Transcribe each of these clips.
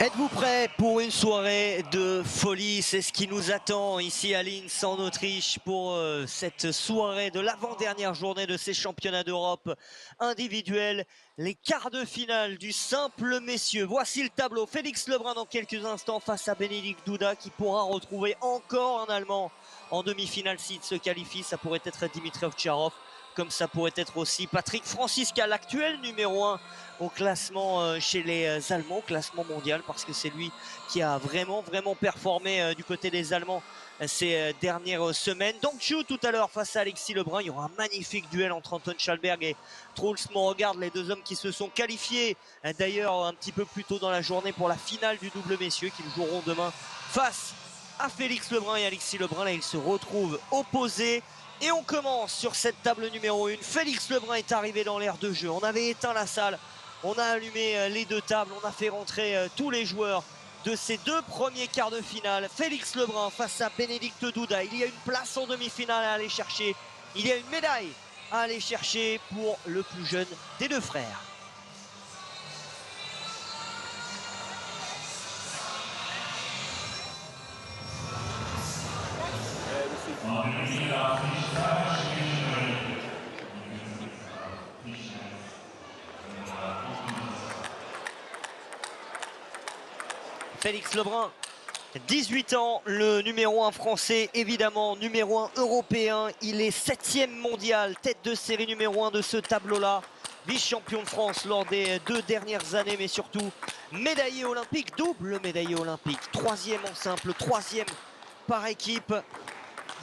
Êtes-vous prêts pour une soirée de folie? C'est ce qui nous attend ici à Linz en Autriche pour cette soirée de l'avant-dernière journée de ces championnats d'Europe individuels. Les quarts de finale du simple messieurs. Voici le tableau. Félix Lebrun dans quelques instants face à Bénédicte Duda qui pourra retrouver encore un Allemand en demi-finale s'il se qualifie. Ça pourrait être Dimitrov Ovtcharov, comme ça pourrait être aussi Patrick Franziska, l'actuel numéro 1 au classement chez les Allemands, au classement mondial, parce que c'est lui qui a vraiment performé du côté des Allemands ces dernières semaines. Donc Chu tout à l'heure face à Alexis Lebrun, il y aura un magnifique duel entre Anton Schalberg et Truls Morregard, les deux hommes qui se sont qualifiés d'ailleurs un petit peu plus tôt dans la journée pour la finale du double messieurs, qu'ils joueront demain face à Félix Lebrun et Alexis Lebrun. Là ils se retrouvent opposés. Et on commence sur cette table numéro 1. Félix Lebrun est arrivé dans l'aire de jeu. On avait éteint la salle, on a allumé les deux tables, on a fait rentrer tous les joueurs de ces deux premiers quarts de finale. Félix Lebrun face à Bénédicte Duda. Il y a une place en demi-finale à aller chercher. Il y a une médaille à aller chercher pour le plus jeune des deux frères. Félix Lebrun, 18 ans, le numéro 1 français, évidemment, numéro 1 européen. Il est 7e mondial, tête de série numéro 1 de ce tableau-là. Vice-champion de France lors des 2 dernières années, mais surtout médaillé olympique, double médaillé olympique. 3e en simple, 3e par équipe.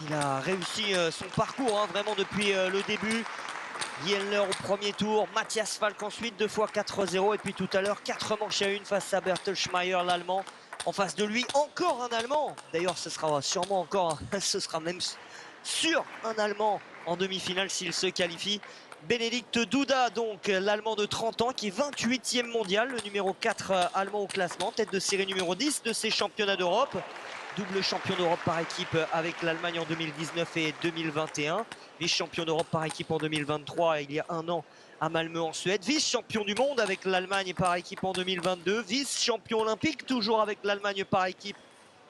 Il a réussi son parcours vraiment depuis le début. Yellner au premier tour, Matthias Falk ensuite, 2 fois 4-0. Et puis tout à l'heure, 4 manches à 1 face à Bertelschmeier, l'Allemand. En face de lui, encore un Allemand. D'ailleurs, ce sera sûrement encore, ce sera même sûr un Allemand en demi-finale s'il se qualifie. Bénédicte Duda, donc l'Allemand de 30 ans, qui est 28e mondial, le numéro 4 allemand au classement, tête de série numéro 10 de ces championnats d'Europe. Double champion d'Europe par équipe avec l'Allemagne en 2019 et 2021. Vice-champion d'Europe par équipe en 2023, il y a un an à Malmö en Suède. Vice-champion du monde avec l'Allemagne par équipe en 2022. Vice-champion olympique toujours avec l'Allemagne par équipe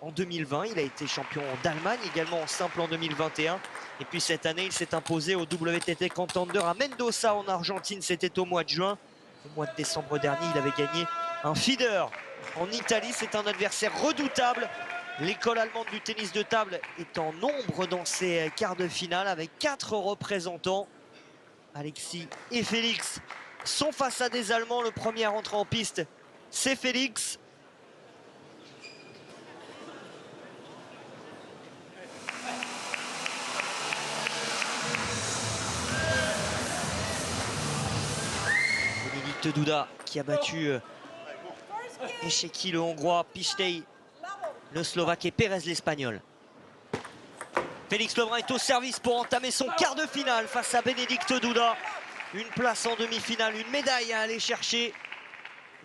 en 2020. Il a été champion d'Allemagne également en simple en 2021. Et puis cette année, il s'est imposé au WTT Contender à Mendoza en Argentine. C'était au mois de juin. Au mois de décembre dernier, il avait gagné un feeder en Italie. C'est un adversaire redoutable. L'école allemande du tennis de table est en nombre dans ces quarts de finale avec 4 représentants. Alexis et Félix sont face à des Allemands. Le premier à rentrer en piste, c'est Félix. Bénédicte Duda qui a battu Esheki le Hongrois, Pichtey le Slovaque et Pérez l'Espagnol. Félix Lebrun est au service pour entamer son quart de finale face à Bénédicte Duda. Une place en demi-finale, une médaille à aller chercher.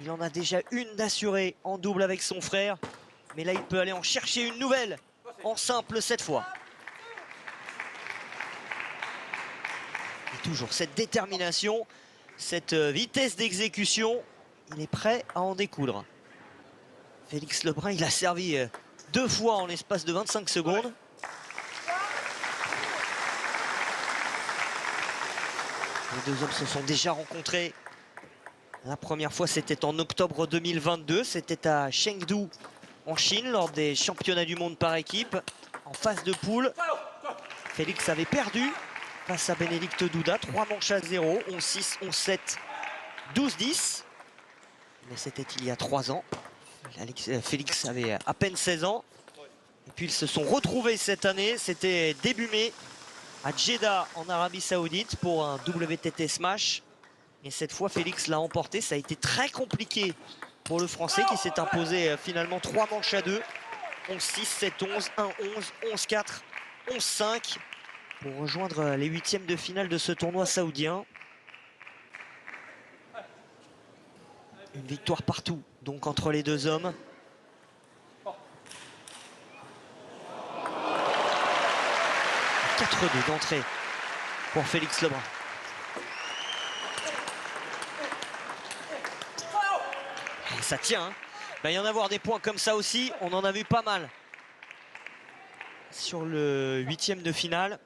Il en a déjà une d'assurée en double avec son frère. Mais là, il peut aller en chercher une nouvelle en simple cette fois. Et toujours cette détermination, cette vitesse d'exécution. Il est prêt à en découdre. Félix Lebrun, il a servi 2 fois en l'espace de 25 secondes. Les deux hommes se sont déjà rencontrés. La première fois, c'était en octobre 2022. C'était à Chengdu, en Chine, lors des championnats du monde par équipe. En phase de poule, Félix avait perdu face à Bénédicte Duda. 3 manches à 0, 11-6, 11-7, 12-10. Mais c'était il y a 3 ans. Félix avait à peine 16 ans. Et puis ils se sont retrouvés cette année. C'était début mai à Jeddah en Arabie Saoudite pour un WTT Smash. Et cette fois, Félix l'a emporté. Ça a été très compliqué pour le Français qui s'est imposé finalement 3 manches à 2. 11-6, 7-11, 1-11, 11-4, 11-5 pour rejoindre les 8e de finale de ce tournoi saoudien. Une victoire partout, donc entre les deux hommes. 4-2 d'entrée pour Félix Lebrun. Ça tient. Hein. Il va y en avoir des points comme ça aussi. On en a vu pas mal sur le 8e de finale.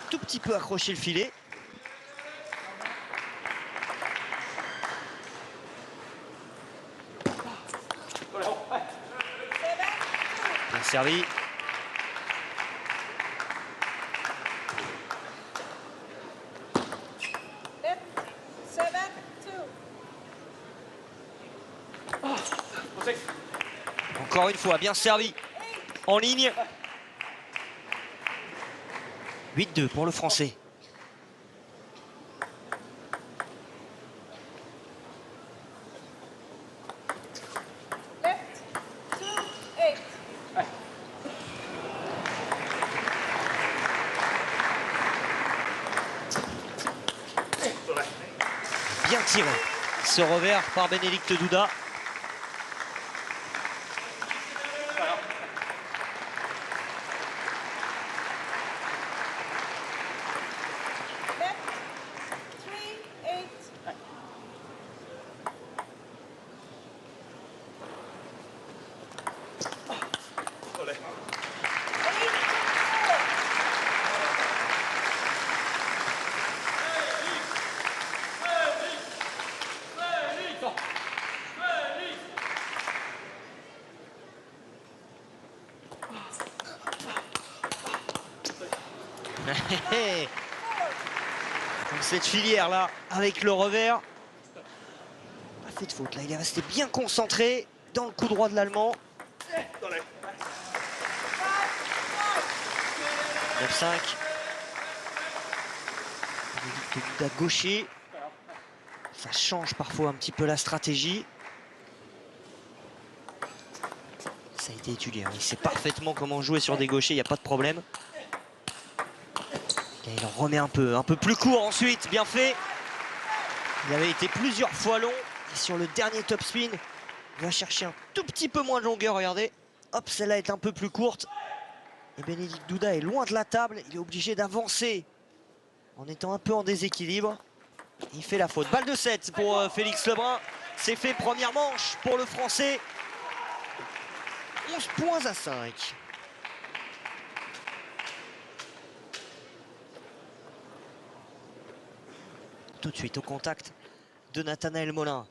Un tout petit peu accroché le filet. Bien servi. Encore une fois, bien servi. En ligne. 8-2 pour le Français. Bien tiré. Ce revers par Bénédicte Douda. Cette filière là avec le revers, pas fait de faute là, il est resté bien concentré dans le coup droit de l'Allemand. 9-5. Douda gaucher, ça change parfois un petit peu la stratégie. Ça a été étudié, hein. Il sait parfaitement comment jouer sur des gauchers, il n'y a pas de problème. Et il en remet un peu plus court ensuite, bien fait. Il avait été plusieurs fois long. Et sur le dernier top spin, il va chercher un tout petit peu moins de longueur, regardez. Hop, celle-là est un peu plus courte. Et Bénédicte Douda est loin de la table. Il est obligé d'avancer en étant un peu en déséquilibre. Il fait la faute. Balle de 7 pour Félix Lebrun. C'est fait, première manche pour le Français. 11 points à 5. Tout de suite au contact de Nathanaël Molin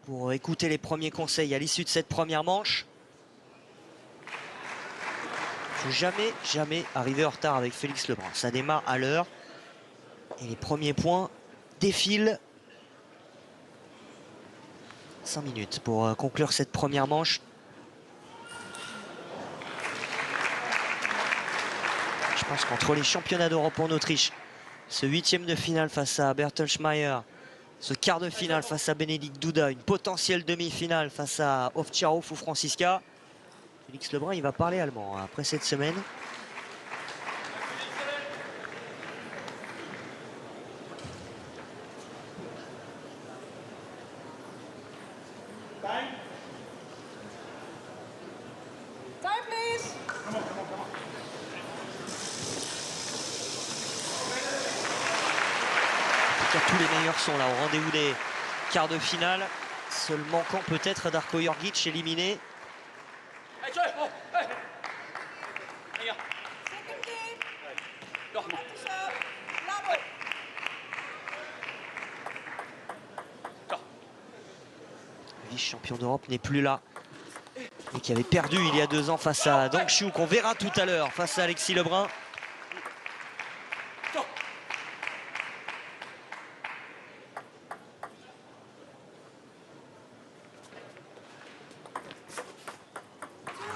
pour écouter les premiers conseils à l'issue de cette première manche. Il ne faut jamais arriver en retard avec Félix Lebrun. Ça démarre à l'heure et les premiers points défilent. 5 minutes pour conclure cette première manche. Je pense qu'entre les championnats d'Europe en Autriche, ce 8e de finale face à Bertelschmeier, ce quart de finale face à Bénédicte Douda, une potentielle demi-finale face à Ovtcharov ou Franziska, Félix Lebrun, il va parler allemand après cette semaine. Tous les meilleurs sont là au rendez-vous des quarts de finale. Seul manquant peut-être Darko Jorgic éliminé. Vice-champion d'Europe n'est plus là. Et qui avait perdu il y a 2 ans face à Dong Xiu, qu'on verra tout à l'heure face à Alexis Lebrun.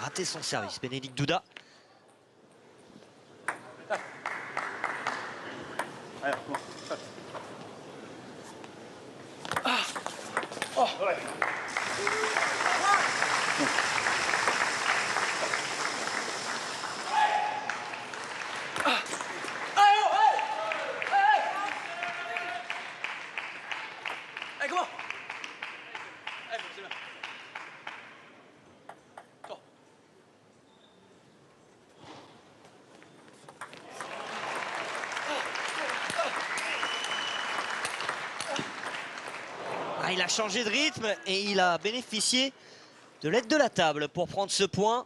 Raté son service, Bénédicte Douda. il a changé de rythme et il a bénéficié de l'aide de la table pour prendre ce point.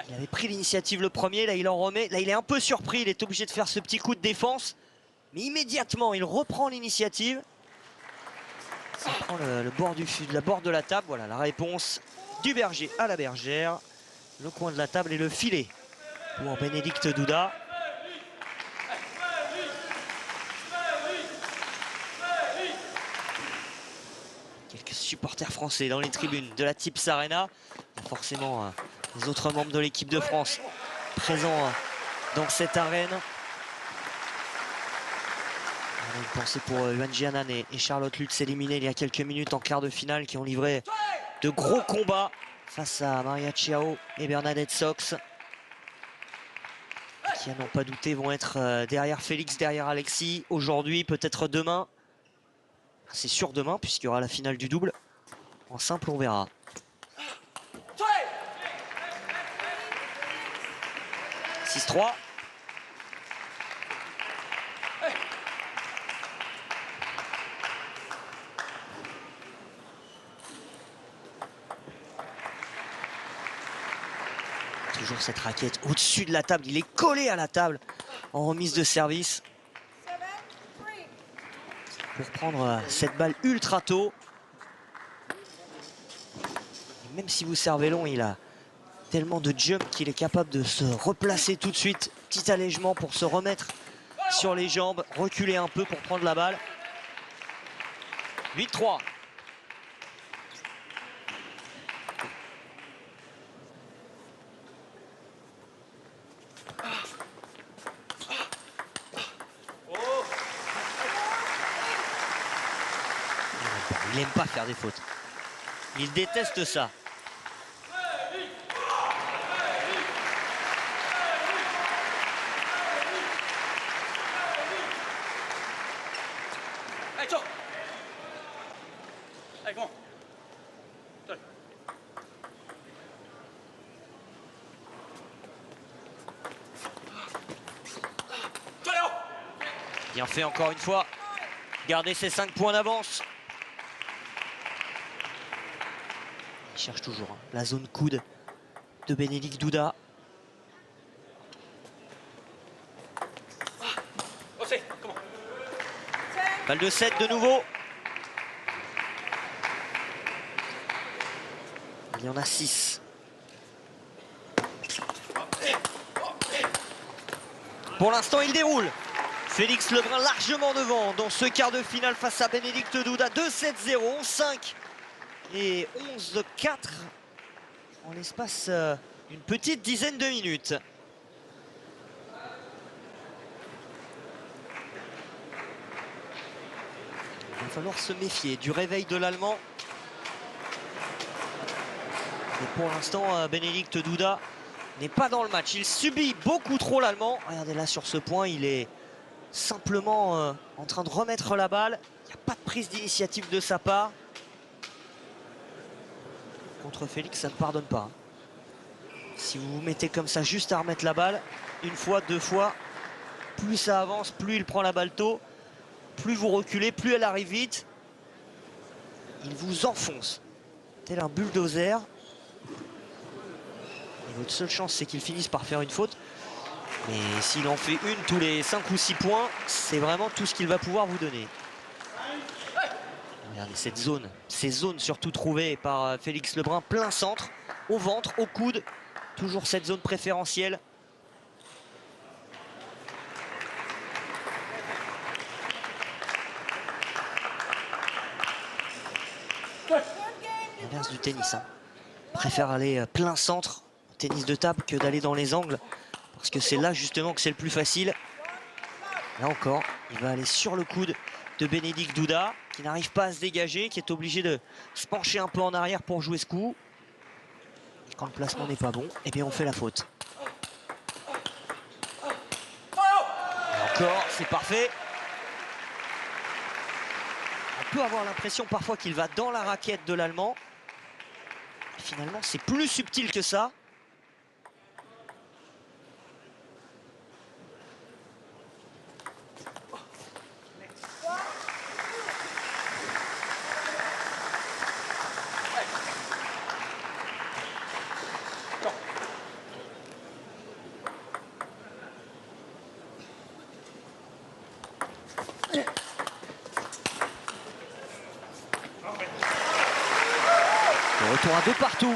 Il avait pris l'initiative le premier, là il en remet. Là il est un peu surpris, il est obligé de faire ce petit coup de défense. Mais immédiatement il reprend l'initiative. Il prend le bord la bord de la table. Voilà la réponse du berger à la bergère. Le coin de la table et le filet pour Bénédicte Douda. Quelques supporters français dans les tribunes de la Tips Arena. Forcément les autres membres de l'équipe de France présents dans cette arène. On a une pensée pour Yuan Jianan et Charlotte Lutz éliminés il y a quelques minutes en quart de finale, qui ont livré de gros combats face à Maria Chiao et Bernadette Sox, qui, à n'en pas douter, vont être derrière Félix, derrière Alexis aujourd'hui, peut-être demain. C'est sûr demain, puisqu'il y aura la finale du double. En simple, on verra. « 6-3 ». Toujours cette raquette au-dessus de la table. Il est collé à la table en remise de service pour prendre cette balle ultra tôt. Et même si vous servez long, il a tellement de jump qu'il est capable de se replacer tout de suite. Petit allègement pour se remettre sur les jambes, reculer un peu pour prendre la balle. 8-3. Il n'aime pas faire des fautes. Il déteste ça. Bien fait encore une fois. Garder ses 5 points d'avance. Il cherche toujours la zone coude de Bénédicte Douda. Balle de 7 de nouveau. Il y en a 6. Pour l'instant, il déroule. Félix Lebrun largement devant dans ce quart de finale face à Bénédicte Douda. 2-7-0, 11-5 et 11-4 en l'espace d'une petite dizaine de minutes. Il va falloir se méfier du réveil de l'Allemand. Et pour l'instant, Bénédicte Douda n'est pas dans le match. Il subit beaucoup trop l'Allemand. Regardez là sur ce point, il est simplement en train de remettre la balle. Il n'y a pas de prise d'initiative de sa part. Contre Félix, ça ne pardonne pas. Si vous vous mettez comme ça juste à remettre la balle, une fois, deux fois, plus ça avance, plus il prend la balle tôt, plus vous reculez, plus elle arrive vite. Il vous enfonce, tel un bulldozer. Et votre seule chance, c'est qu'il finisse par faire une faute. Mais s'il en fait une tous les 5 ou 6 points, c'est vraiment tout ce qu'il va pouvoir vous donner. Regardez cette zone, ces zones surtout trouvées par Félix Lebrun, plein centre, au ventre, au coude. Toujours cette zone préférentielle. L'inverse du tennis. Préfère aller plein centre, tennis de table, que d'aller dans les angles. Parce que c'est là justement que c'est le plus facile. Là encore, il va aller sur le coude de Bénédicte Douda, qui n'arrive pas à se dégager, qui est obligé de se pencher un peu en arrière pour jouer ce coup. Et quand le placement n'est pas bon, eh bien on fait la faute. Et encore, c'est parfait. On peut avoir l'impression parfois qu'il va dans la raquette de l'Allemand. Finalement, c'est plus subtil que ça. Retour à 2 partout.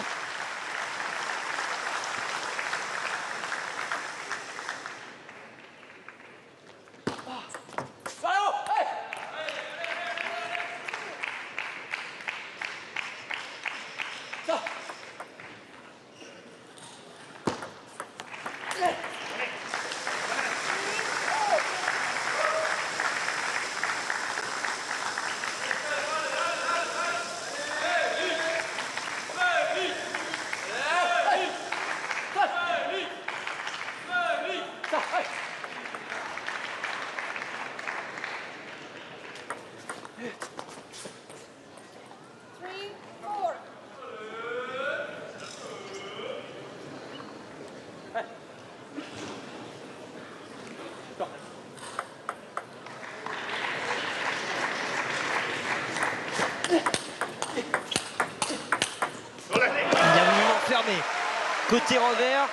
Côté revers,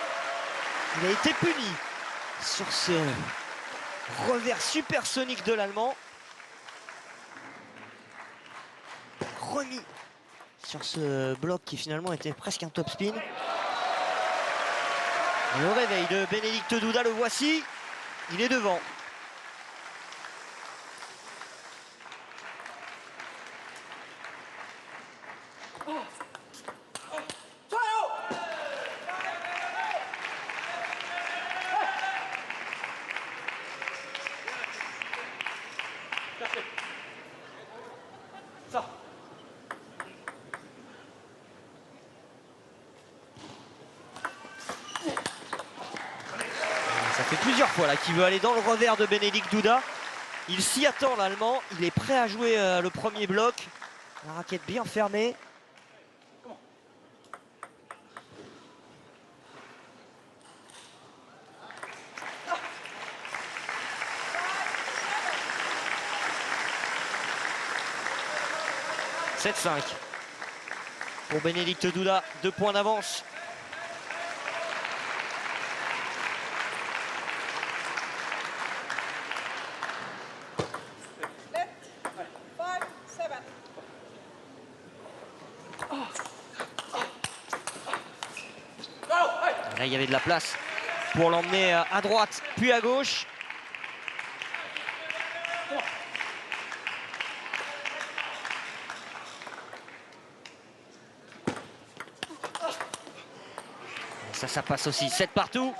il a été puni sur ce revers supersonique de l'Allemand. Remis sur ce bloc qui finalement était presque un top spin. Le réveil de Bénédicte Douda, le voici, il est devant. Ça fait plusieurs fois là qu'il veut aller dans le revers de Bénédicte Douda. Il s'y attend l'Allemand, il est prêt à jouer le premier bloc. La raquette bien fermée. « 7-5 pour Bénédicte Douda, 2 points d'avance. Là, il y avait de la place pour l'emmener à droite, puis à gauche. Ça passe aussi. 7 partout.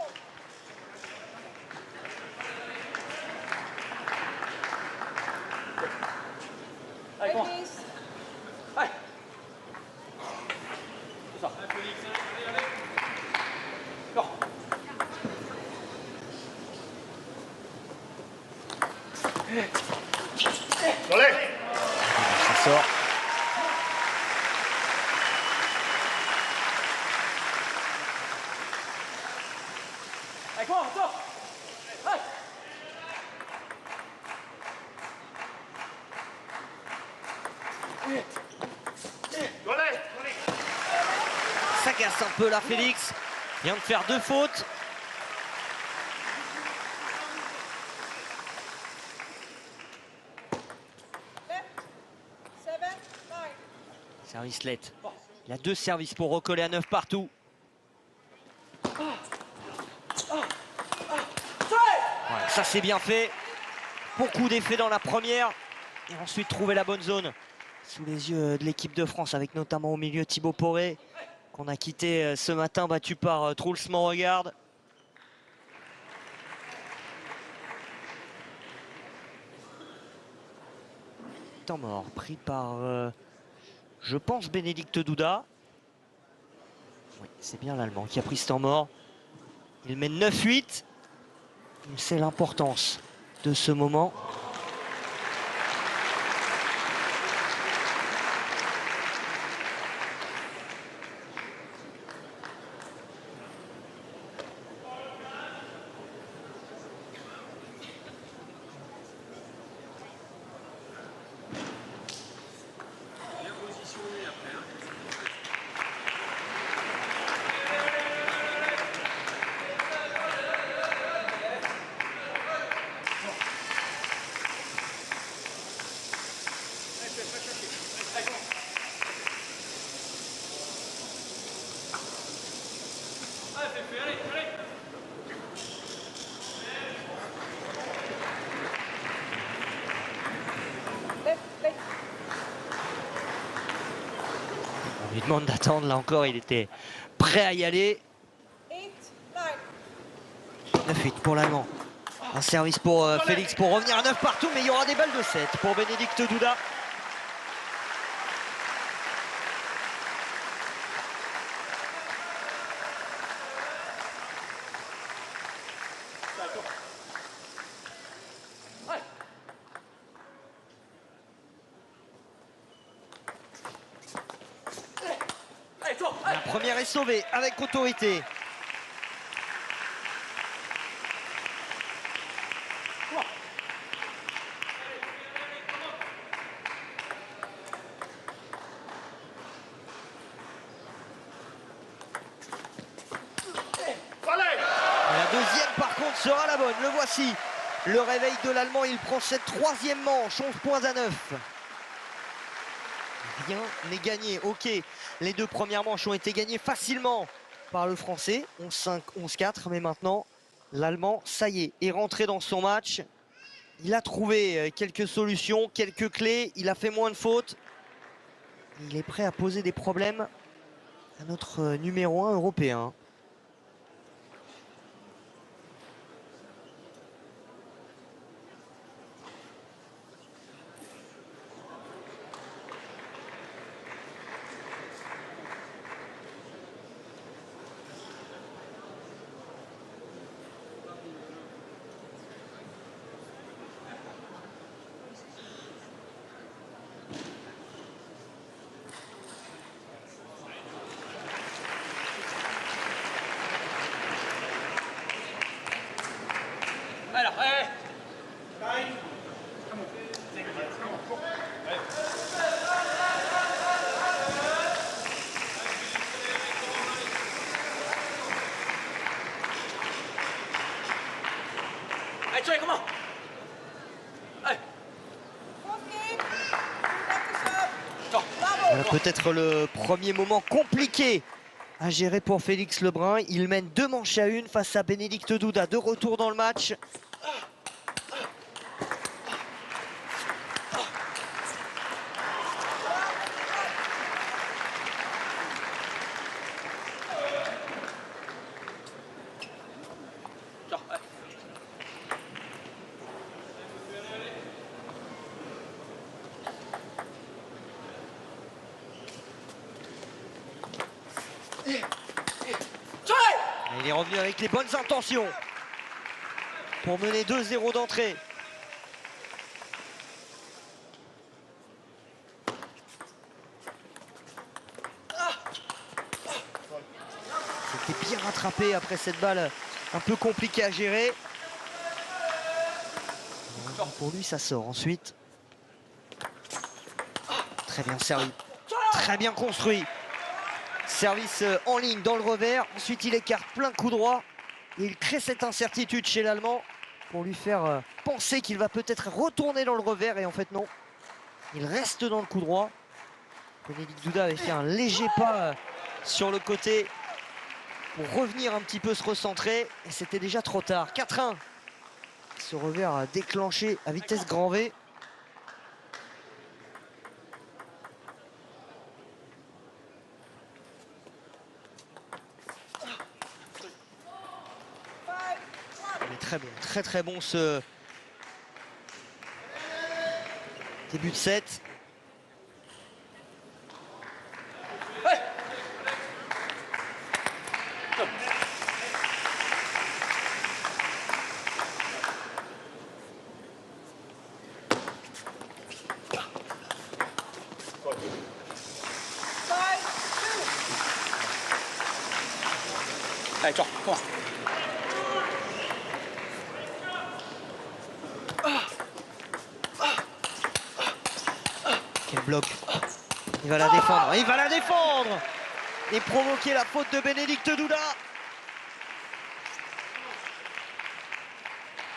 Allez, comment? Allez. C'est ça. Non. Ça sort. Allez, comment? Attends. Allez. Ça casse un peu là, Félix. Il vient de faire 2 fautes. Service let. Il a 2 services pour recoller à 9 partout. Ouais, ça c'est bien fait. Beaucoup d'effets dans la première. Et ensuite trouver la bonne zone sous les yeux de l'équipe de France, avec notamment au milieu Thibaut Poré, qu'on a quitté ce matin, battu par Truls Monregard. Temps mort pris par, je pense, Bénédicte Douda. Oui, c'est bien l'Allemand qui a pris ce temps mort. Il mène 9-8. C'est l'importance de ce moment. On lui demande d'attendre, là encore, il était prêt à y aller. 9-8 pour l'Allemand. Un service pour Félix pour revenir à 9 partout, mais il y aura des balles de 7 pour Bénédicte Douda. La première est sauvée avec autorité. La deuxième par contre sera la bonne, le voici. Le réveil de l'Allemand, il prend cette troisième manche, 11 points à 9. Rien n'est gagné, ok. Les deux premières manches ont été gagnées facilement par le Français, 11-5, 11-4. Mais maintenant, l'Allemand, ça y est rentré dans son match. Il a trouvé quelques solutions, quelques clés. Il a fait moins de fautes. Il est prêt à poser des problèmes à notre numéro 1 européen. Alors, allez. Allez, Thierry, comment? Allez. Voilà peut-être le premier moment compliqué à gérer pour Félix Lebrun. Il mène 2 manches à 1 face à Bénédicte Douda. De retour dans le match. Il est revenu avec les bonnes intentions pour mener 2-0 d'entrée. C'était bien rattrapé après cette balle un peu compliquée à gérer. Pour lui, ça sort ensuite. Très bien servi, très bien construit. Service en ligne dans le revers. Ensuite, il écarte plein coup droit. Et il crée cette incertitude chez l'Allemand pour lui faire penser qu'il va peut-être retourner dans le revers. Et en fait, non. Il reste dans le coup droit. Bénédicte Douda avait fait un léger pas sur le côté pour revenir un petit peu se recentrer. Et c'était déjà trop tard. 4-1. Ce revers déclenché à vitesse grand V. Mais très bon, très très bon ce début de set. Allez, ciao, comment? Quel bloc. Il va la défendre, il va la défendre et provoquer la faute de Bénédicte Douda.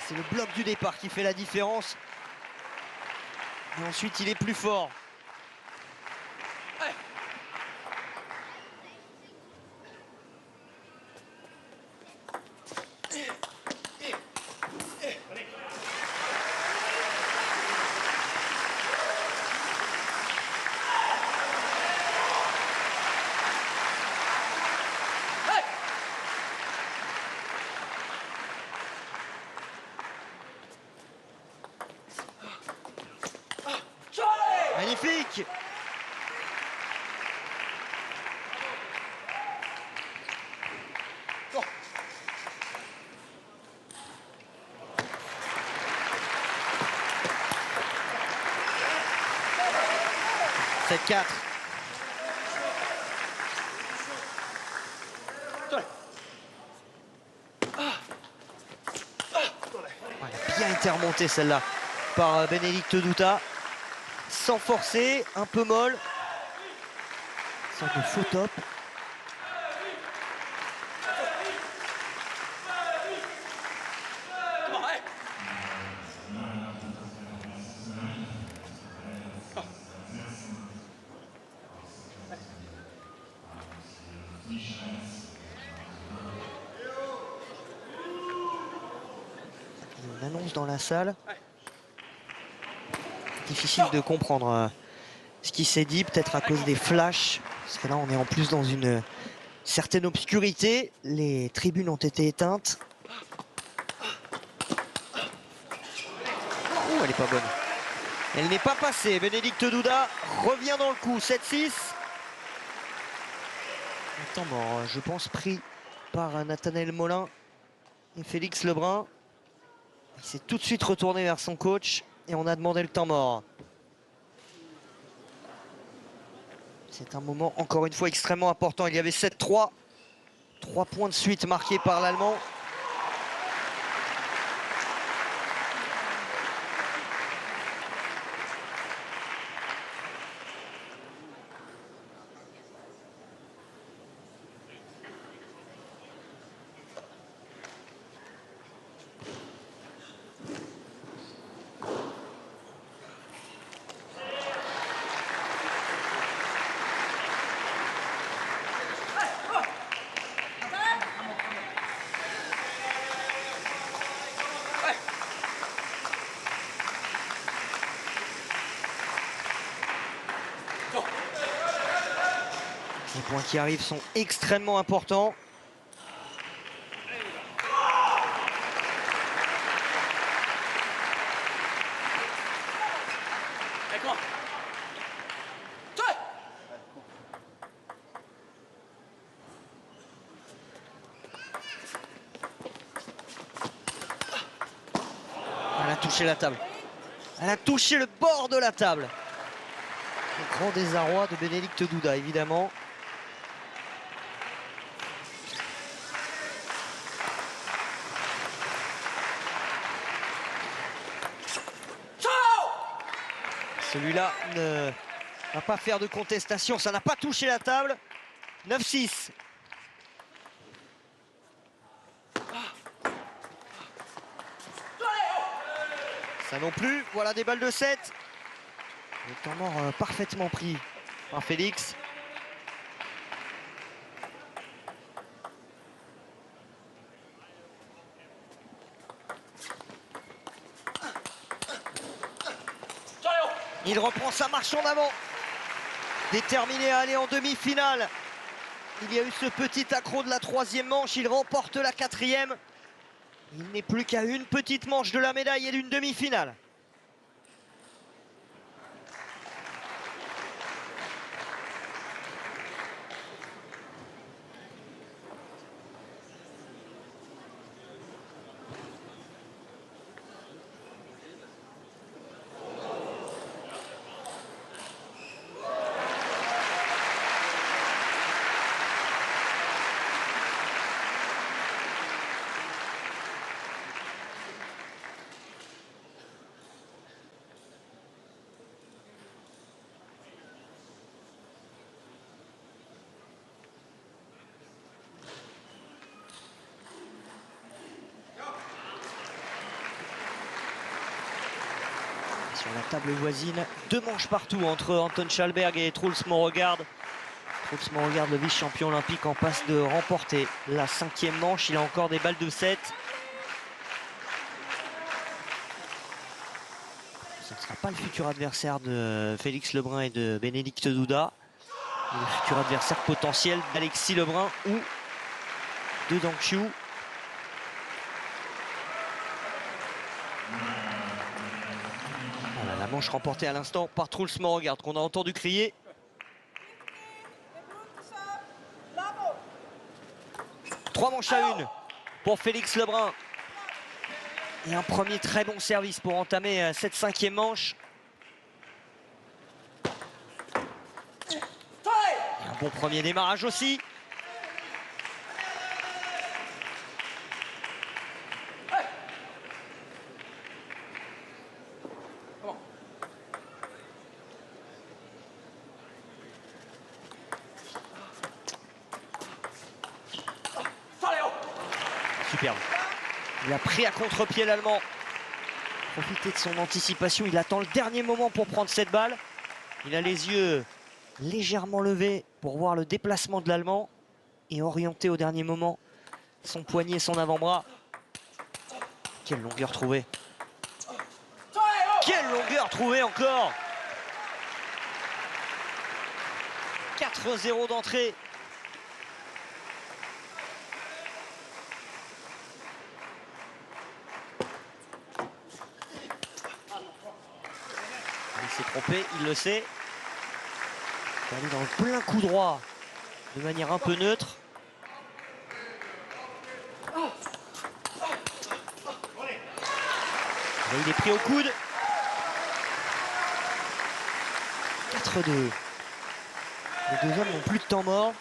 C'est le bloc du départ qui fait la différence. Et ensuite, il est plus fort. magnifique. Bon. 7-4. Bien été remontée celle-là par Bénédicte Douta. Sans forcer, un peu molle. Sorte de faux top. Comment, hey. On annonce dans la salle. Difficile de comprendre ce qui s'est dit, peut-être à cause des flashs. Parce que là, on est en plus dans une certaine obscurité. Les tribunes ont été éteintes. Ouh, elle n'est pas bonne. Elle n'est pas passée. Bénédicte Douta revient dans le coup. 7-6. Un temps mort, je pense, pris par Nathanaël Molin et Félix Lebrun. Il s'est tout de suite retourné vers son coach et on a demandé le temps mort. C'est un moment, encore une fois, extrêmement important. Il y avait 7-3. 3 points de suite marqués par l'Allemand. Les points qui arrivent sont extrêmement importants. Hey, comment. Toi. Elle a touché la table. Elle a touché le bord de la table. Le grand désarroi de Bénédicte Douta, évidemment. Celui-là ne va pas faire de contestation. Ça n'a pas touché la table. 9-6. Ça non plus. Voilà des balles de 7. Le temps mort parfaitement pris par Félix. Il reprend sa marche en avant. Déterminé à aller en demi-finale. Il y a eu ce petit accro de la 3e manche. Il remporte la 4e. Il n'est plus qu'à une petite manche de la médaille et d'une demi-finale. Sur la table voisine, 2 manches partout entre Anton Schalberg et Truls Mauregard. Truls Mauregard, le vice-champion olympique, en passe de remporter la 5e manche. Il a encore des balles de 7. Ce ne sera pas le futur adversaire de Félix Lebrun et de Bénédicte Douta. Le futur adversaire potentiel d'Alexis Lebrun ou de Dang Xiu. Manche remportée à l'instant par Truls Morregard qu'on a entendu crier. Trois manches à une pour Félix Lebrun. Et un premier très bon service pour entamer cette cinquième manche. Et un bon premier démarrage aussi. Superbe. Il a pris à contre-pied l'Allemand. Profiter de son anticipation. Il attend le dernier moment pour prendre cette balle. Il a les yeux légèrement levés pour voir le déplacement de l'Allemand et orienter au dernier moment son poignet, son avant-bras. Quelle longueur trouvée. Quelle longueur trouvée encore. 4-0 d'entrée. Il s'est trompé, il le sait. Il est allé dans le plein coup droit de manière un peu neutre. Et il est pris au coude. 4-2. Les deux hommes n'ont plus de temps mort.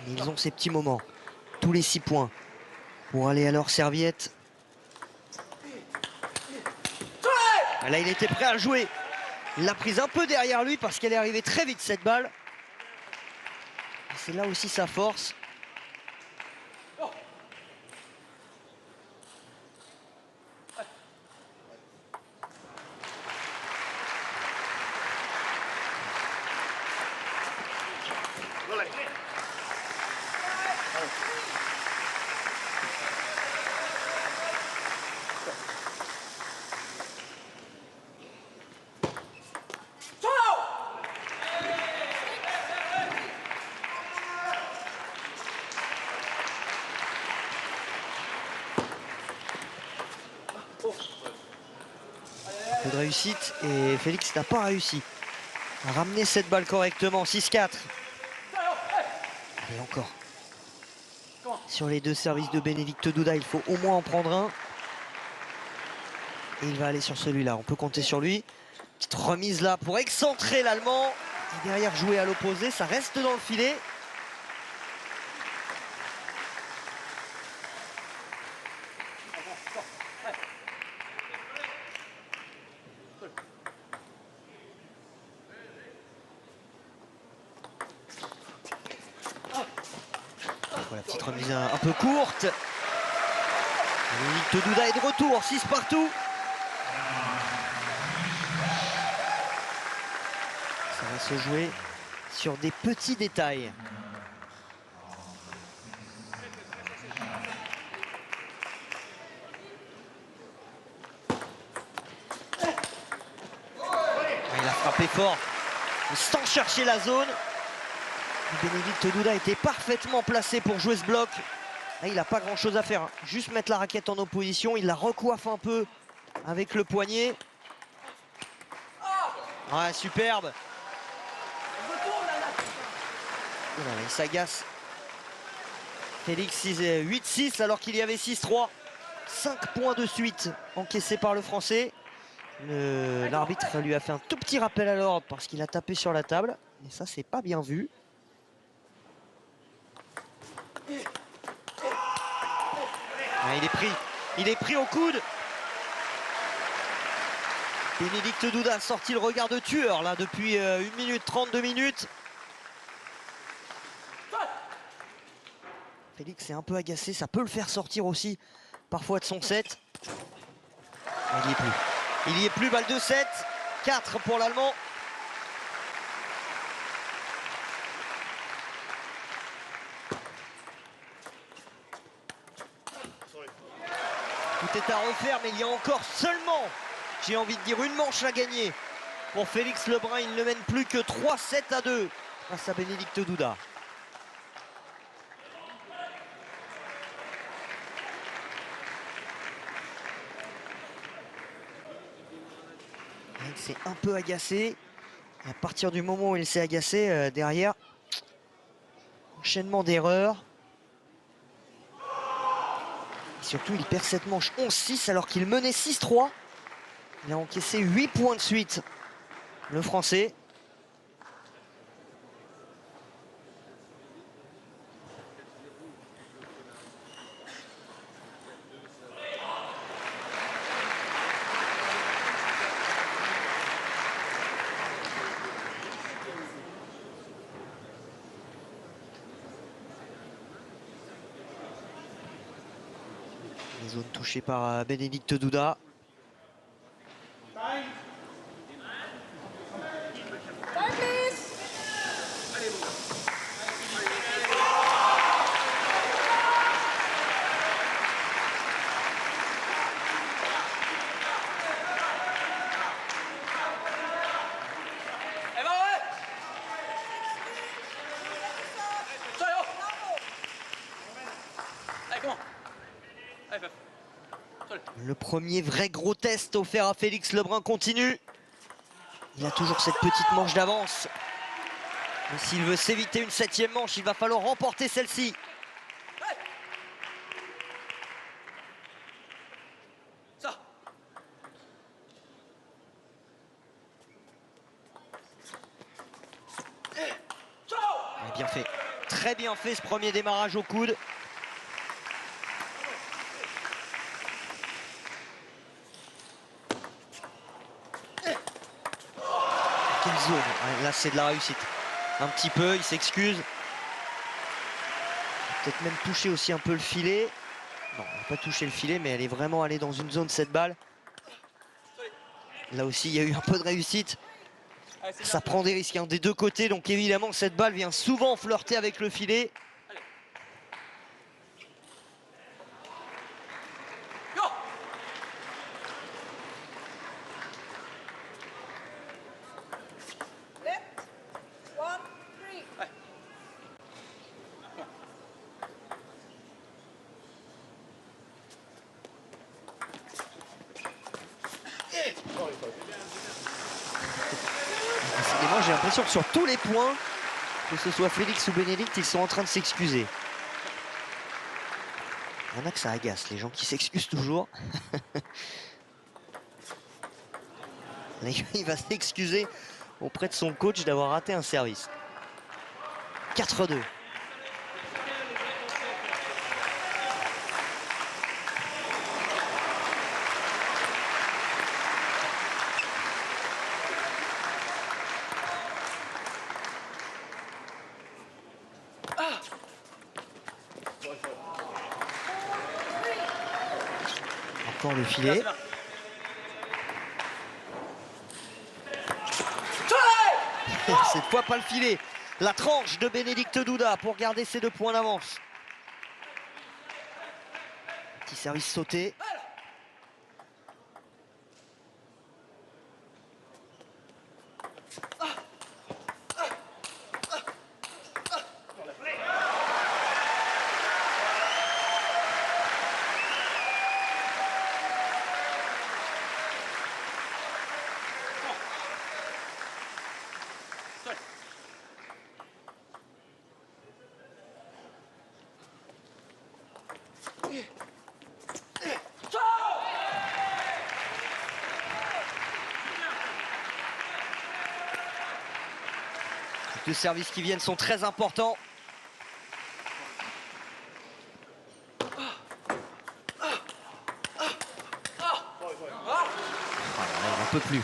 Mais ils ont ces petits moments, tous les 6 points, pour aller à leur serviette. Là, il était prêt à le jouer. Il l'a prise un peu derrière lui parce qu'elle est arrivée très vite, cette balle. C'est là aussi sa force. Peu de réussite et Félix n'a pas réussi à ramener cette balle correctement. 6-4. Et encore. Sur les deux services de Bénédicte Douda, il faut au moins en prendre un. Et il va aller sur celui-là. On peut compter sur lui. Petite remise là pour excentrer l'Allemand. Et derrière jouer à l'opposé, ça reste dans le filet. La petite remise un peu courte. Bénédicte Douda est de retour, 6 partout. Ça va se jouer sur des petits détails. Il a frappé fort, sans chercher la zone. Bénédicte Douda était parfaitement placé pour jouer ce bloc. Là, il n'a pas grand chose à faire, hein. Juste mettre la raquette en opposition. Il la recoiffe un peu avec le poignet. Ouais, superbe. Voilà, il s'agace. Félix 8-6 alors qu'il y avait 6-3. 5 points de suite encaissés par le Français. L'arbitre lui a fait un tout petit rappel à l'ordre parce qu'il a tapé sur la table. Et ça, c'est pas bien vu. Ah, il est pris au coude. Bénédicte Douda a sorti le regard de tueur là depuis 1 minute 32 minutes. Félix est un peu agacé, ça peut le faire sortir aussi parfois de son set. Il n'y est plus. Il n'y est plus, balle de 7. 4 pour l'Allemand. Tout est à refaire, mais il y a encore seulement, j'ai envie de dire, une manche à gagner. Pour Félix Lebrun, il ne mène plus que 3-7-2 face à Bénédicte Douda. Il s'est un peu agacé. Et à partir du moment où il s'est agacé, derrière, enchaînement d'erreurs. Et surtout, il perd cette manche 11-6 alors qu'il menait 6-3. Il a encaissé 8 points de suite, le Français. Les zones touchées par Bénédicte Douda. Le premier vrai gros test offert à Félix Lebrun continue. Il a toujours cette petite manche d'avance. Mais s'il veut s'éviter une 7e manche, il va falloir remporter celle-ci. Ça. Bien fait. Très bien fait ce premier démarrage au coude. Quelle zone. Ouais, là, c'est de la réussite. Un petit peu, il s'excuse. Peut-être même toucher aussi un peu le filet. Non, elle n'a pas touché le filet, mais elle est vraiment allée dans une zone cette balle. Là aussi, il y a eu un peu de réussite. Ça prend des risques des deux côtés, donc évidemment, cette balle vient souvent flirter avec le filet. Décidément, j'ai l'impression que sur tous les points, que ce soit Félix ou Bénédicte, ils sont en train de s'excuser. Il y en a que ça agace, les gens qui s'excusent toujours. Il va s'excuser auprès de son coach d'avoir raté un service. 4-2. Encore le filet. Cette fois pas le filet. La tranche de Bénédicte Douda pour garder ses 2 points d'avance. Petit service sauté. Les 2 services qui viennent sont très importants. Il n'en peut plus.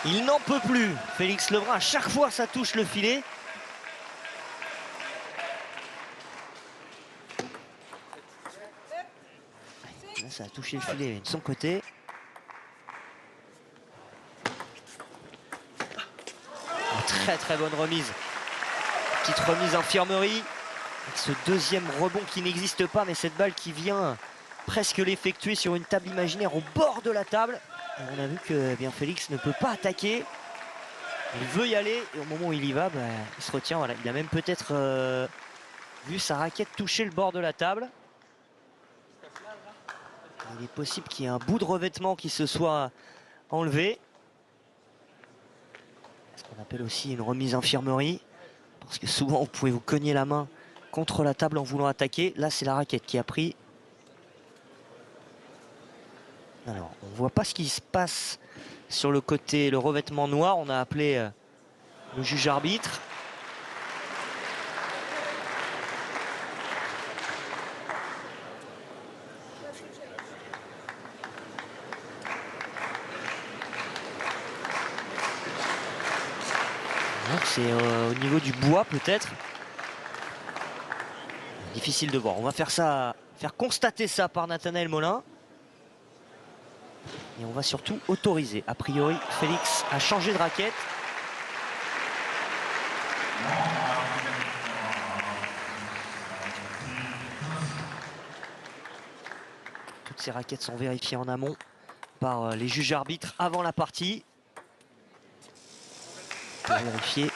Il n'en peut plus. Félix Lebrun, à chaque fois ça touche le filet. Là, ça a touché le filet de son côté. Très très bonne remise. Petite remise infirmerie. Avec ce deuxième rebond qui n'existe pas, mais cette balle qui vient presque l'effectuer sur une table imaginaire au bord de la table. Et on a vu que bien Félix ne peut pas attaquer. Il veut y aller et au moment où il y va, il se retient. Voilà. Il a même peut-être vu sa raquette toucher le bord de la table. Il est possible qu'il y ait un bout de revêtement qui se soit enlevé. On appelle aussi une remise infirmerie. Parce que souvent, vous pouvez vous cogner la main contre la table en voulant attaquer. Là, c'est la raquette qui a pris. Alors, on ne voit pas ce qui se passe sur le côté, le revêtement noir. On a appelé le juge arbitre. C'est au niveau du bois peut-être. Difficile de voir. On va faire constater ça par Nathanaël Molin. Et on va surtout autoriser. A priori, Félix a changé de raquette. Toutes ces raquettes sont vérifiées en amont par les juges arbitres avant la partie. Pour vérifier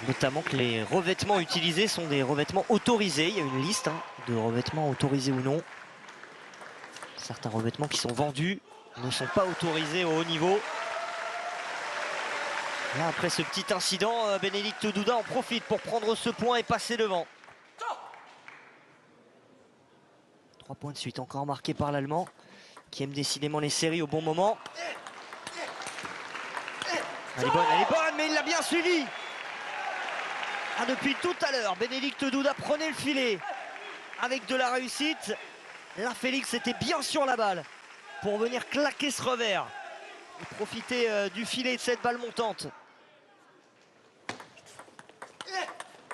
notamment que les revêtements utilisés sont des revêtements autorisés. Il y a une liste de revêtements autorisés ou non. Certains revêtements qui sont vendus ne sont pas autorisés au haut niveau. Là, après ce petit incident, Bénédicte Douda en profite pour prendre ce point et passer devant. 3 points de suite encore marqués par l'Allemand qui aime décidément les séries au bon moment. Elle est bonne, mais il l'a bien suivi. Depuis tout à l'heure, Bénédicte Douda prenait le filet avec de la réussite. Là, Félix était bien sur la balle pour venir claquer ce revers et profiter du filet de cette balle montante.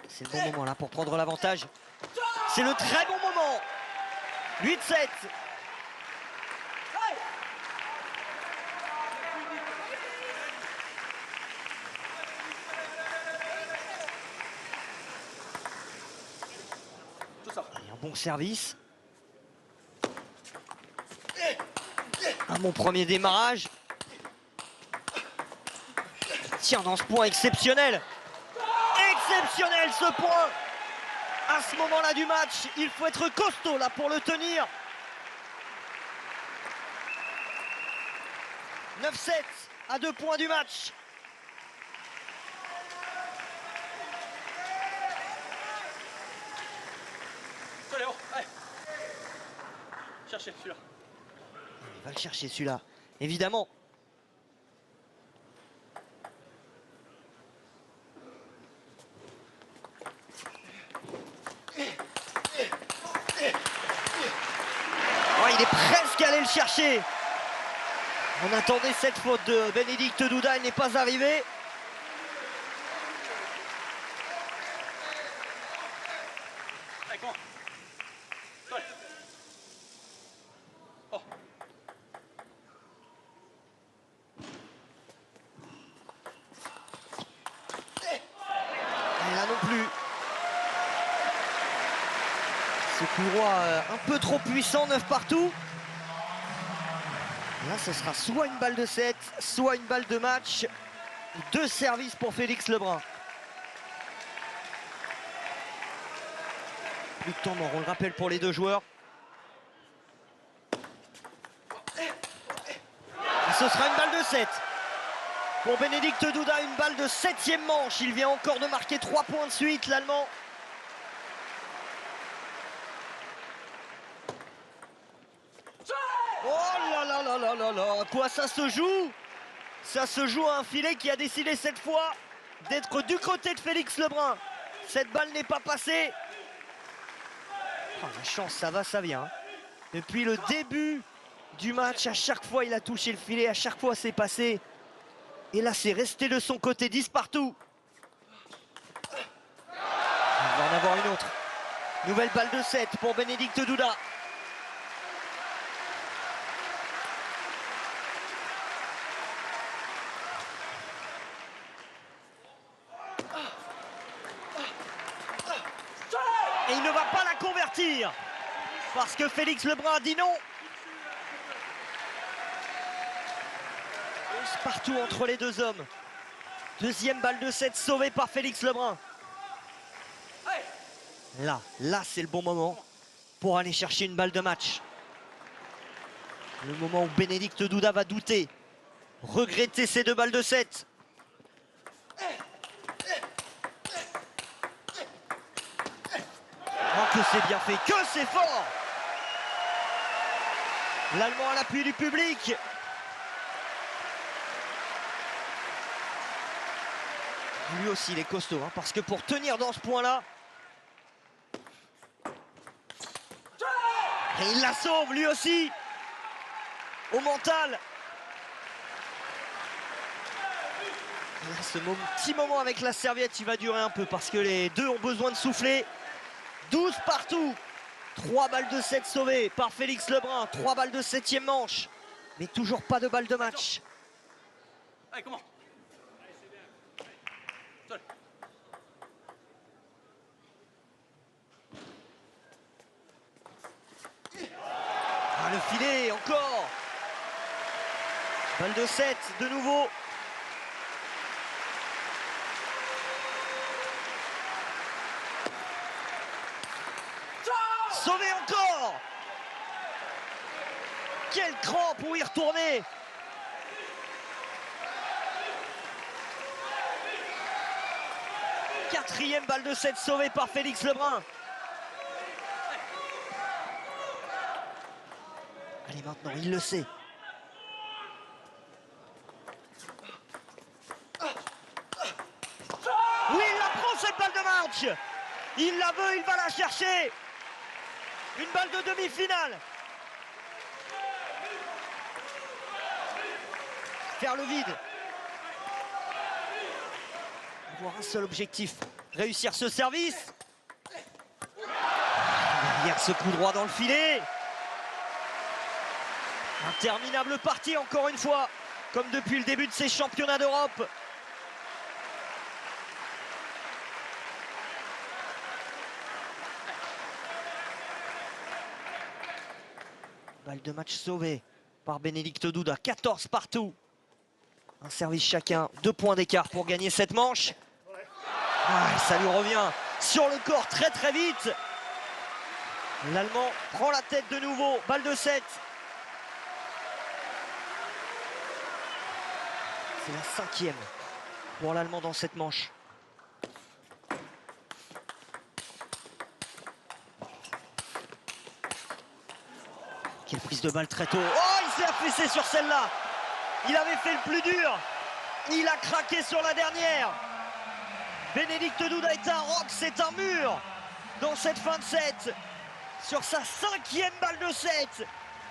C'est le bon moment là pour prendre l'avantage. C'est le très bon moment. 8-7. Et un bon service. Un bon premier démarrage. Tiens, dans ce point exceptionnel. Exceptionnel ce point. À ce moment-là du match, il faut être costaud là pour le tenir. 9-7 à 2 points du match. Allez. Cherchez celui-là. Il va le chercher celui-là, évidemment. Oh, il est presque allé le chercher. On attendait cette faute de Bénédicte Douda, elle n'est pas arrivée. Ce coup droit un peu trop puissant, 9 partout. Là, ce sera soit une balle de 7, soit une balle de match. 2 services pour Félix Lebrun. Plus de temps mort, on le rappelle pour les 2 joueurs. Et ce sera une balle de 7. Pour Bénédicte Douda, une balle de 7e manche. Il vient encore de marquer 3 points de suite, l'Allemand. Oh là là là là là là, quoi ça se joue? Ça se joue à un filet qui a décidé cette fois d'être du côté de Félix Lebrun. Cette balle n'est pas passée. Oh, la chance, ça va, ça vient. Depuis le début du match, à chaque fois il a touché le filet, à chaque fois c'est passé. Et là c'est resté de son côté, 10 partout. Il va en avoir une autre. Nouvelle balle de 7 pour Bénédicte Douda. Et il ne va pas la convertir parce que Félix Lebrun a dit non. Partout entre les 2 hommes. Deuxième balle de 7 sauvée par Félix Lebrun. Là c'est le bon moment pour aller chercher une balle de match. Le moment où Bénédicte Douda va douter, regretter ces 2 balles de 7. que c'est bien fait, que c'est fort. L'Allemand à l'appui du public. Lui aussi, il est costaud, hein, parce que pour tenir dans ce point-là... Et il la sauve, lui aussi. Au mental. Et là, ce petit moment avec la serviette, il va durer un peu, parce que les deux ont besoin de souffler. 12 partout. 3 balles de 7 sauvées par Félix Lebrun. 3 balles de 7e manche. Mais toujours pas de balle de match. Allez, comment? Ah, le filet, encore. Balle de 7, de nouveau. Sauvé encore. Quel cran pour y retourner. Quatrième balle de 7 sauvée par Félix Lebrun. Allez, maintenant, il le sait. Oui, il la prend, cette balle de match. Il la veut, il va la chercher. Une balle de demi-finale. Faire le vide. Avoir un seul objectif, réussir ce service. Derrière ce coup droit dans le filet. Interminable partie encore une fois, comme depuis le début de ces championnats d'Europe. Balle de match sauvée par Bénédicte Douda, 14 partout. Un service chacun, 2 points d'écart pour gagner cette manche. Ah, ça lui revient sur le corps très très vite. L'Allemand prend la tête de nouveau, balle de 7. C'est la 5e pour l'Allemand dans cette manche. Quelle prise de balle très tôt. Oh, il s'est affaissé sur celle-là. Il avait fait le plus dur. Il a craqué sur la dernière. Bénédicte Douda est un roc, c'est un mur dans cette fin de set. Sur sa 5e balle de 7,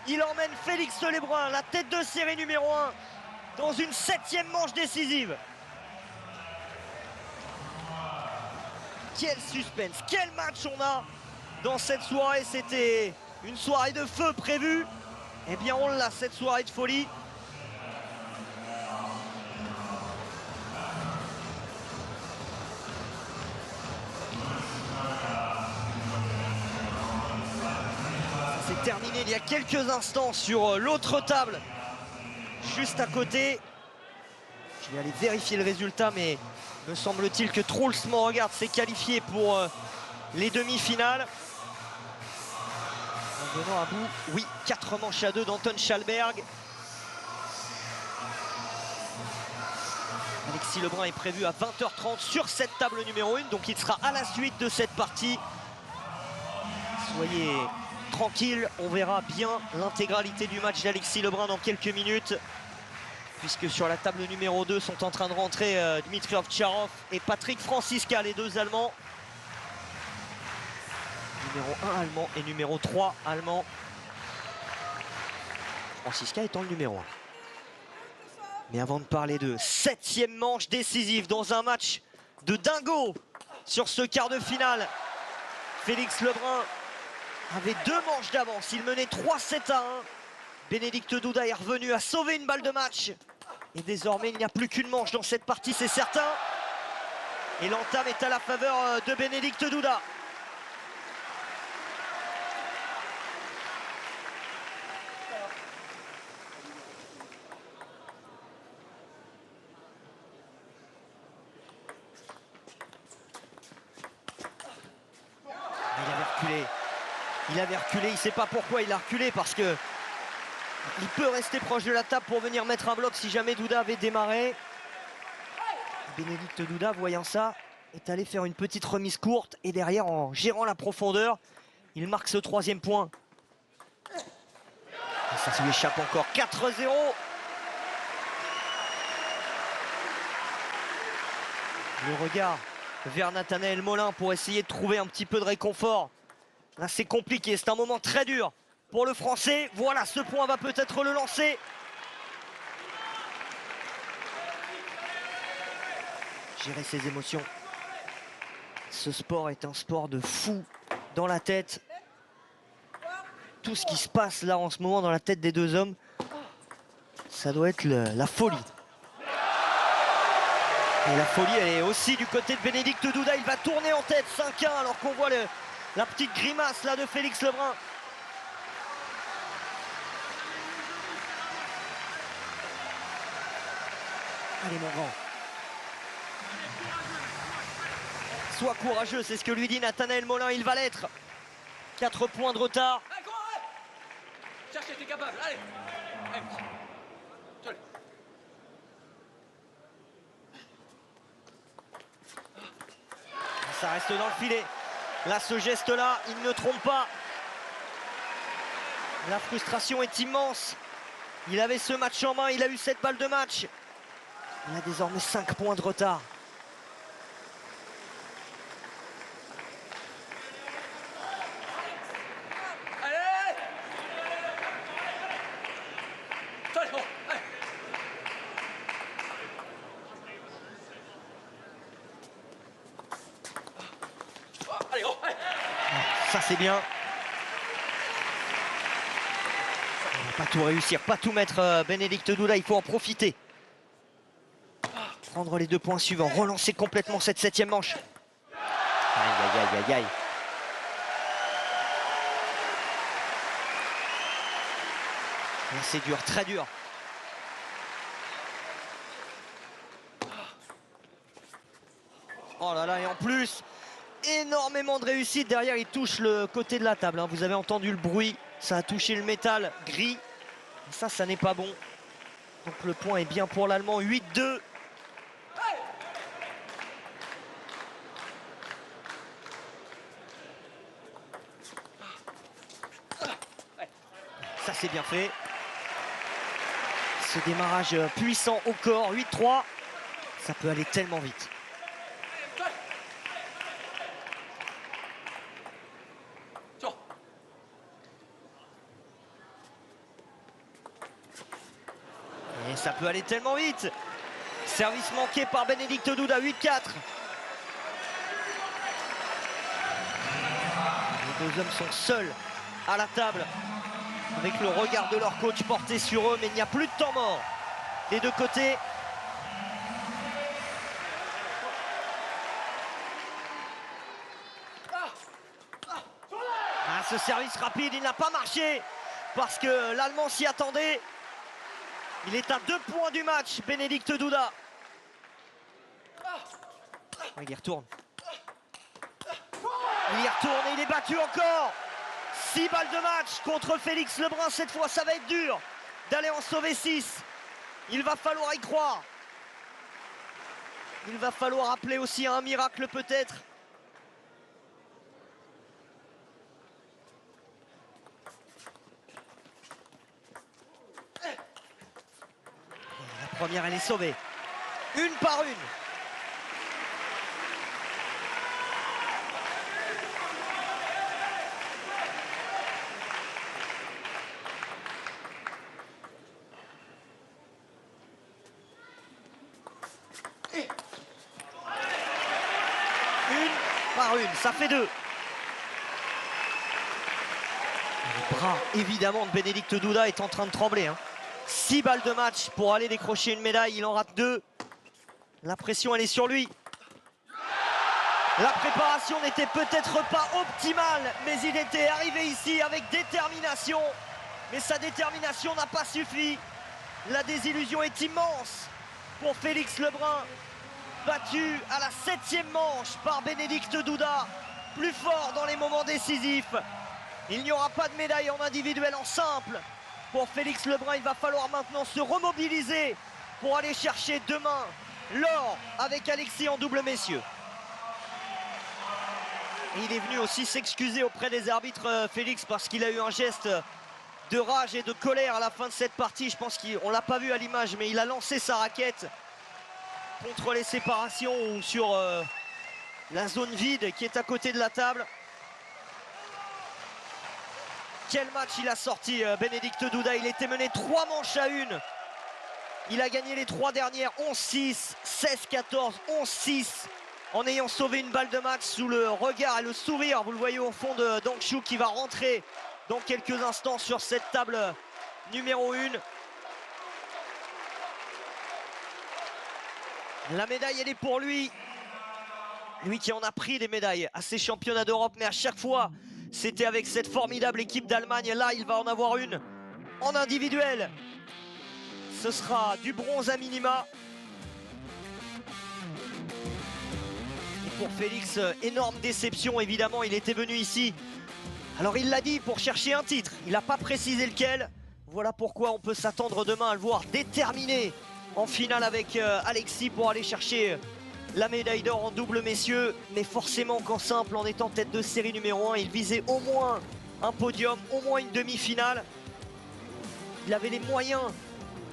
il emmène Félix Lebrun, la tête de série numéro 1, dans une 7e manche décisive. Quel suspense, quel match on a dans cette soirée. C'était une soirée de feu prévue. Eh bien on l'a, cette soirée de folie. C'est terminé il y a quelques instants sur l'autre table, juste à côté. Je vais aller vérifier le résultat, mais me semble-t-il que Truls Moregard s'est qualifié pour les demi-finales. En venant à bout, oui, 4 manches à 2 d'Anton Schalberg. Alexis Lebrun est prévu à 20h30 sur cette table numéro 1, donc il sera à la suite de cette partie. Soyez tranquille, on verra bien l'intégralité du match d'Alexis Lebrun dans quelques minutes, puisque sur la table numéro 2 sont en train de rentrer Dmitry Ovtcharov et Patrick Franziska, les deux Allemands. Numéro 1 allemand et numéro 3 allemand. Franziska étant le numéro 1. Mais avant de parler de 7e manche décisive dans un match de dingo sur ce quart de finale, Félix Lebrun avait 2 manches d'avance, il menait 3-7 à 1. Bénédicte Douda est revenu à sauver une balle de match. Et désormais, il n'y a plus qu'une manche dans cette partie, c'est certain. Et l'entame est à la faveur de Bénédicte Douda. Il avait reculé, il ne sait pas pourquoi il a reculé, parce que il peut rester proche de la table pour venir mettre un bloc si jamais Douda avait démarré. Bénédicte Douda, voyant ça, est allé faire une petite remise courte et derrière, en gérant la profondeur, il marque ce 3e point. Et ça lui échappe encore. 4-0. Le regard vers Nathanaël Molin pour essayer de trouver un petit peu de réconfort. Là, c'est compliqué, c'est un moment très dur pour le Français. Voilà, ce point va peut-être le lancer. Gérer ses émotions. Ce sport est un sport de fou dans la tête. Tout ce qui se passe là en ce moment dans la tête des deux hommes, ça doit être la folie. Et la folie, elle est aussi du côté de Bénédicte Douda. Il va tourner en tête 5-1 alors qu'on voit la petite grimace là de Félix Lebrun. Allez mon grand. Sois courageux, c'est ce que lui dit Nathanaël Molin, il va l'être. 4 points de retard. Allez, cours, allez. Cherchez, t'es capable, allez. Allez. Allez. Ça reste dans le filet. Là, ce geste-là, il ne trompe pas. La frustration est immense. Il avait ce match en main, il a eu 7 balles de match. Il a désormais 5 points de retard. Allez. Allez, bon, allez. Allez, oh, allez. Ça, c'est bien. On va pas tout réussir, pas tout mettre Bénédicte Douda, il faut en profiter. Prendre les 2 points suivants, relancer complètement cette 7e manche. Aïe, aïe, aïe, aïe, aïe. Là, c'est dur, très dur. Oh là là, et en plus, énormément de réussite. Derrière, il touche le côté de la table. Hein. Vous avez entendu le bruit, ça a touché le métal gris. Et ça n'est pas bon. Donc le point est bien pour l'Allemand, 8-2. Ça, c'est bien fait. Ce démarrage puissant au corps, 8-3. Ça peut aller tellement vite. Et ça peut aller tellement vite. Service manqué par Bénédicte Douda, 8-4. Les deux hommes sont seuls à la table, avec le regard de leur coach porté sur eux, mais il n'y a plus de temps mort des deux côtés. Ah, ce service rapide, il n'a pas marché parce que l'Allemand s'y attendait. Il est à 2 points du match, Bénédicte Douda. Il y retourne. Il y retourne et il est battu encore. 6 balles de match contre Félix Lebrun. Cette fois, ça va être dur d'aller en sauver 6. Il va falloir y croire. Il va falloir appeler aussi à un miracle peut-être. La première, elle est sauvée. Une par une. Par une, ça fait 2. Le bras, évidemment, de Bénédicte Douda est en train de trembler. Hein. 6 balles de match pour aller décrocher une médaille, il en rate 2. La pression, elle est sur lui. La préparation n'était peut-être pas optimale, mais il était arrivé ici avec détermination. Mais sa détermination n'a pas suffi. La désillusion est immense pour Félix Lebrun. Battu à la 7e manche par Bénédicte Douda, plus fort dans les moments décisifs. Il n'y aura pas de médaille en individuel en simple. Pour Félix Lebrun, il va falloir maintenant se remobiliser pour aller chercher demain l'or avec Alexis en double messieurs. Et il est venu aussi s'excuser auprès des arbitres, Félix, parce qu'il a eu un geste de rage et de colère à la fin de cette partie. Je pense qu'on ne l'a pas vu à l'image, mais il a lancé sa raquette contre les séparations ou sur la zone vide qui est à côté de la table. Quel match il a sorti, Bénédicte Douda. Il était mené 3 manches à 1. Il a gagné les 3 dernières, 11-6, 16-14, 11-6, en ayant sauvé une balle de match sous le regard et le sourire, vous le voyez au fond de Dong Shu, qui va rentrer dans quelques instants sur cette table numéro 1. La médaille, elle est pour lui. Lui qui en a pris des médailles à ces championnats d'Europe, mais à chaque fois, c'était avec cette formidable équipe d'Allemagne. Là, il va en avoir une en individuel. Ce sera du bronze à minima. Et pour Félix, énorme déception, évidemment. Il était venu ici, alors il l'a dit, pour chercher un titre. Il n'a pas précisé lequel. Voilà pourquoi on peut s'attendre demain à le voir déterminé en finale avec Alexis pour aller chercher la médaille d'or en double messieurs. Mais forcément qu'en simple, en étant tête de série numéro 1, il visait au moins un podium, au moins une demi-finale. Il avait les moyens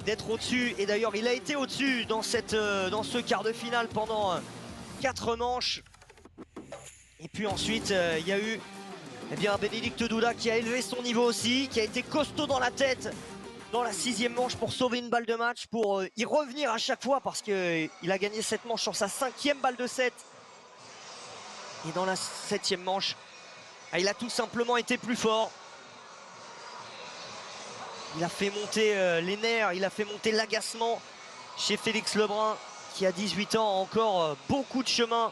d'être au-dessus, et d'ailleurs il a été au-dessus dans ce quart de finale pendant 4 manches. Et puis ensuite il y a eu Bénédicte Douda qui a élevé son niveau aussi, qui a été costaud dans la tête dans la 6e manche pour sauver une balle de match, pour y revenir à chaque fois, parce qu'il a gagné cette manche sur sa 5e balle de 7. Et dans la 7e manche, il a tout simplement été plus fort. Il a fait monter les nerfs, il a fait monter l'agacement chez Félix Lebrun, qui a 18 ans, a encore beaucoup de chemin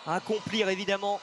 à accomplir évidemment.